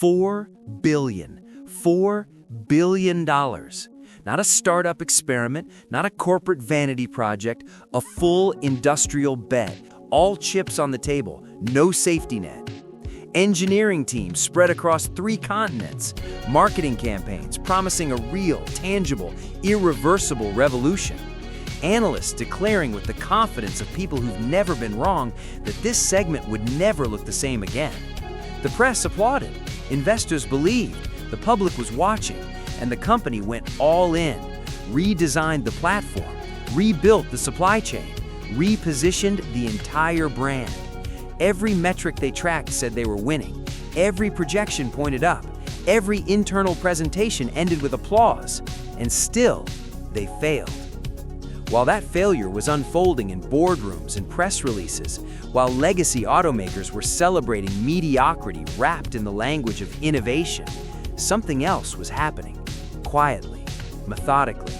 $4 billion. $4 billion. Not a startup experiment, not a corporate vanity project, a full industrial bet. All chips on the table, no safety net. Engineering teams spread across 3 continents. Marketing campaigns promising a real, tangible, irreversible revolution. Analysts declaring with the confidence of people who've never been wrong that this segment would never look the same again. The press applauded, investors believed, the public was watching, and the company went all in, redesigned the platform, rebuilt the supply chain, repositioned the entire brand. Every metric they tracked said they were winning. Every projection pointed up. Every internal presentation ended with applause. And still, they failed. While that failure was unfolding in boardrooms and press releases, while legacy automakers were celebrating mediocrity wrapped in the language of innovation, something else was happening, quietly, methodically,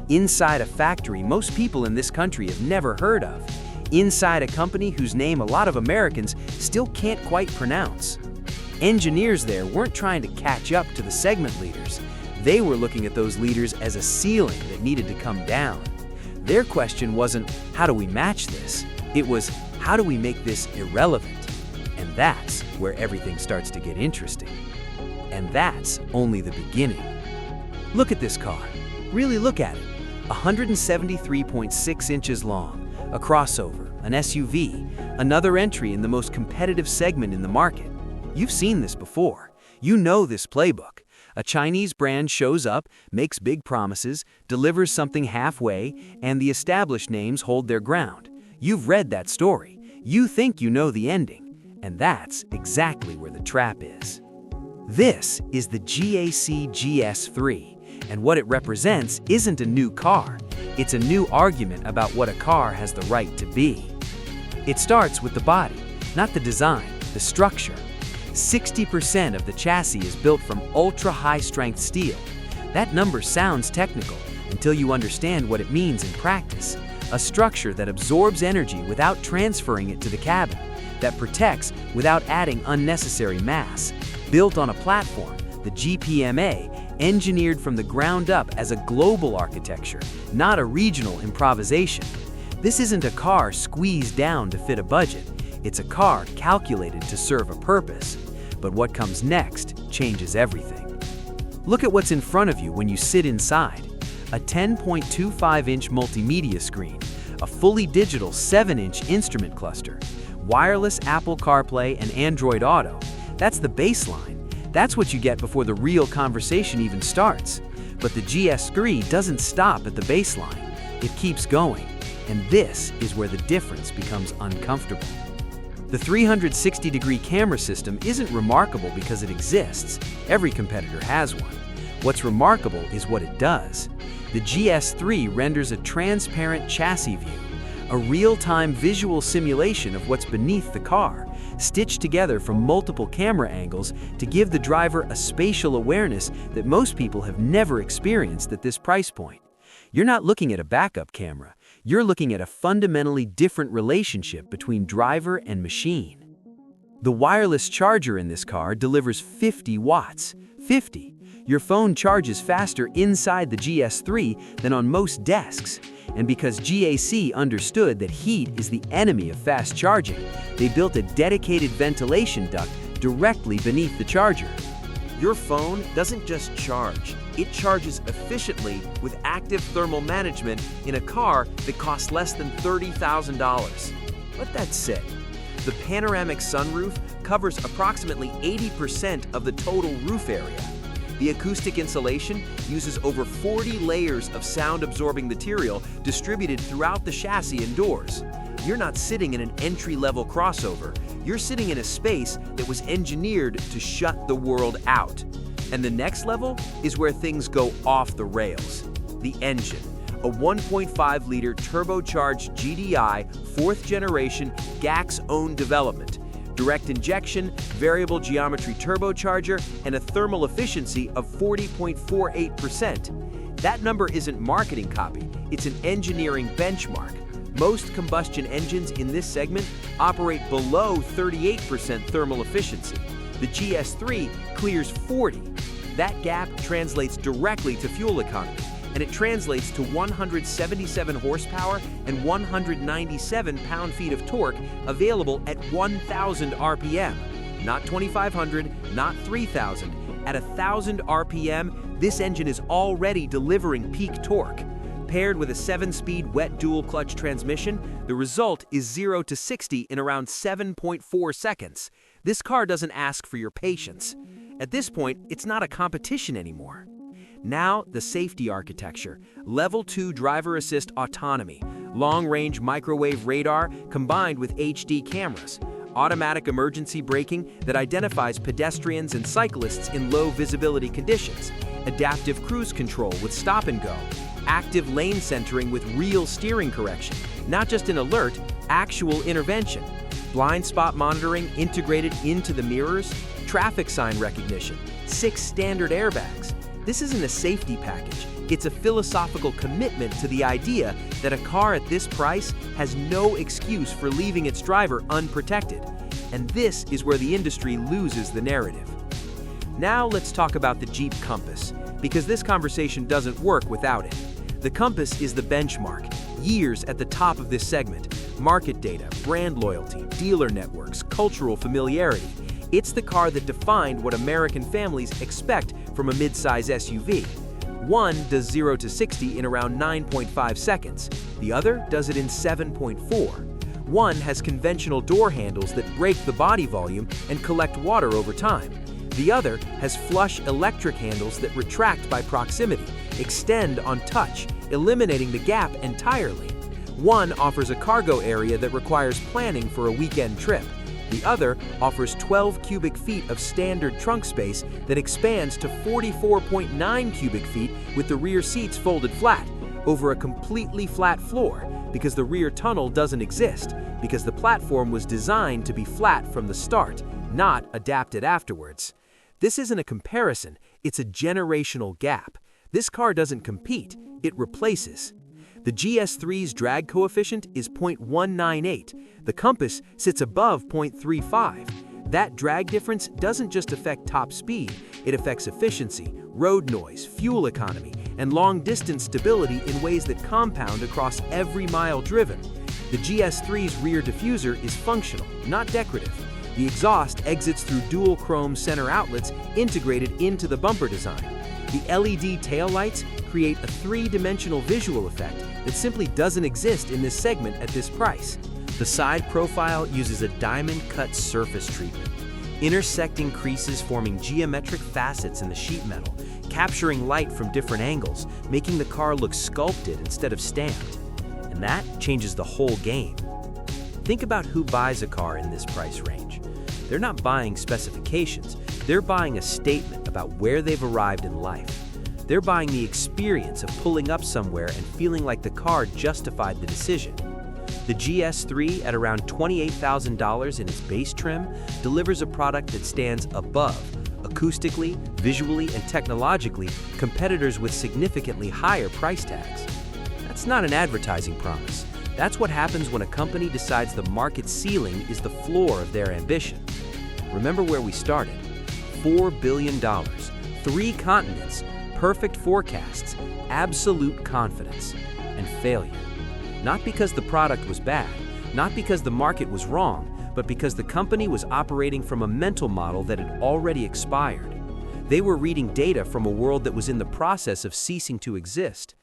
inside a factory most people in this country have never heard of, inside a company whose name a lot of Americans still can't quite pronounce. Engineers there weren't trying to catch up to the segment leaders. They were looking at those leaders as a ceiling that needed to come down. Their question wasn't, how do we match this? It was, how do we make this irrelevant? And that's where everything starts to get interesting. And that's only the beginning. Look at this car. Really look at it. 173.6 inches long, a crossover, an SUV, another entry in the most competitive segment in the market. You've seen this before. You know this playbook. A Chinese brand shows up, makes big promises, delivers something halfway, and the established names hold their ground. You've read that story. You think you know the ending. And that's exactly where the trap is. This is the GAC GS3. And what it represents isn't a new car. It's a new argument about what a car has the right to be. It starts with the body, not the design, the structure. 60% of the chassis is built from ultra-high-strength steel. That number sounds technical until you understand what it means in practice. A structure that absorbs energy without transferring it to the cabin, that protects without adding unnecessary mass. Built on a platform, the GPMA, engineered from the ground up as a global architecture, not a regional improvisation. This isn't a car squeezed down to fit a budget. It's a car calculated to serve a purpose. But what comes next changes everything. Look at what's in front of you when you sit inside. A 10.25-inch multimedia screen, a fully digital 7-inch instrument cluster, wireless Apple CarPlay and Android Auto. That's the baseline. That's what you get before the real conversation even starts. But the GS3 doesn't stop at the baseline. It keeps going. And this is where the difference becomes uncomfortable. The 360-degree camera system isn't remarkable because it exists. Every competitor has one. What's remarkable is what it does. The GS3 renders a transparent chassis view, a real-time visual simulation of what's beneath the car, stitched together from multiple camera angles to give the driver a spatial awareness that most people have never experienced at this price point. You're not looking at a backup camera. You're looking at a fundamentally different relationship between driver and machine. The wireless charger in this car delivers 50 watts. 50. Your phone charges faster inside the GS3 than on most desks. And because GAC understood that heat is the enemy of fast charging, they built a dedicated ventilation duct directly beneath the charger. Your phone doesn't just charge, it charges efficiently with active thermal management in a car that costs less than $30,000. Let that sit. The panoramic sunroof covers approximately 80% of the total roof area. The acoustic insulation uses over 40 layers of sound-absorbing material distributed throughout the chassis and doors. You're not sitting in an entry-level crossover. You're sitting in a space that was engineered to shut the world out. And the next level is where things go off the rails. The engine. A 1.5-liter turbocharged GDI 4th generation GAC's own development. Direct injection, variable geometry turbocharger, and a thermal efficiency of 40.48%. That number isn't marketing copy, it's an engineering benchmark. Most combustion engines in this segment operate below 38% thermal efficiency. The GS3 clears 40. That gap translates directly to fuel economy, and it translates to 177 horsepower and 197 pound-feet of torque available at 1,000 RPM. Not 2,500, not 3,000. At 1,000 RPM, this engine is already delivering peak torque. Paired with a 7-speed wet dual-clutch transmission, the result is 0 to 60 in around 7.4 seconds. This car doesn't ask for your patience. At this point, it's not a competition anymore. Now, the safety architecture. Level 2 driver assist autonomy, long-range microwave radar combined with HD cameras, automatic emergency braking that identifies pedestrians and cyclists in low visibility conditions, adaptive cruise control with stop and go, active lane centering with real steering correction, not just an alert, actual intervention, blind spot monitoring integrated into the mirrors, traffic sign recognition, 6 standard airbags. This isn't a safety package, it's a philosophical commitment to the idea that a car at this price has no excuse for leaving its driver unprotected. And this is where the industry loses the narrative. Now let's talk about the Jeep Compass, because this conversation doesn't work without it. The Compass is the benchmark, years at the top of this segment, market data, brand loyalty, dealer networks, cultural familiarity. It's the car that defined what American families expect from a mid-size SUV. One does 0 to 60 in around 9.5 seconds. The other does it in 7.4. One has conventional door handles that break the body volume and collect water over time. The other has flush electric handles that retract by proximity, extend on touch, eliminating the gap entirely. One offers a cargo area that requires planning for a weekend trip. The other offers 12 cubic feet of standard trunk space that expands to 44.9 cubic feet with the rear seats folded flat, over a completely flat floor, because the rear tunnel doesn't exist, because the platform was designed to be flat from the start, not adapted afterwards. This isn't a comparison, it's a generational gap. This car doesn't compete, it replaces. The GS3's drag coefficient is 0.198. The Compass sits above 0.35. That drag difference doesn't just affect top speed, it affects efficiency, road noise, fuel economy, and long-distance stability in ways that compound across every mile driven. The GS3's rear diffuser is functional, not decorative. The exhaust exits through dual chrome center outlets integrated into the bumper design. The LED taillights create a 3-dimensional visual effect that simply doesn't exist in this segment at this price. The side profile uses a diamond-cut surface treatment, intersecting creases forming geometric facets in the sheet metal, capturing light from different angles, making the car look sculpted instead of stamped. And that changes the whole game. Think about who buys a car in this price range. They're not buying specifications, they're buying a statement about where they've arrived in life. They're buying the experience of pulling up somewhere and feeling like the car justified the decision. The GS3, at around $28,000 in its base trim, delivers a product that stands above, acoustically, visually, and technologically, competitors with significantly higher price tags. That's not an advertising promise. That's what happens when a company decides the market ceiling is the floor of their ambition. Remember where we started. $4 billion, 3 continents, perfect forecasts, absolute confidence, and failure. Not because the product was bad, not because the market was wrong, but because the company was operating from a mental model that had already expired. They were reading data from a world that was in the process of ceasing to exist.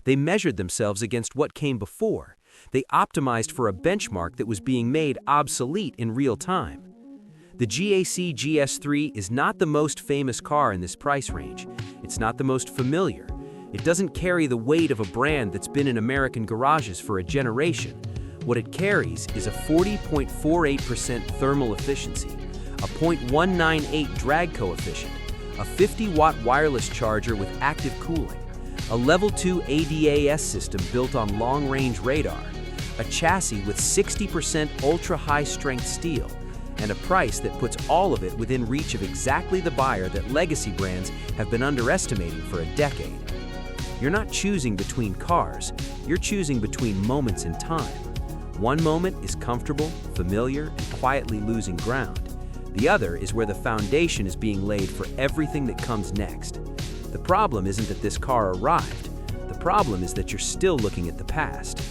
They measured themselves against what came before. They optimized for a benchmark that was being made obsolete in real time. The GAC GS3 is not the most famous car in this price range. It's not the most familiar. It doesn't carry the weight of a brand that's been in American garages for a generation. What it carries is a 40.48% thermal efficiency, a 0.198 drag coefficient, a 50-watt wireless charger with active cooling, a Level 2 ADAS system built on long-range radar, a chassis with 60% ultra-high-strength steel, and a price that puts all of it within reach of exactly the buyer that legacy brands have been underestimating for a decade. You're not choosing between cars, you're choosing between moments in time. One moment is comfortable, familiar, and quietly losing ground. The other is where the foundation is being laid for everything that comes next. The problem isn't that this car arrived. The problem is that you're still looking at the past.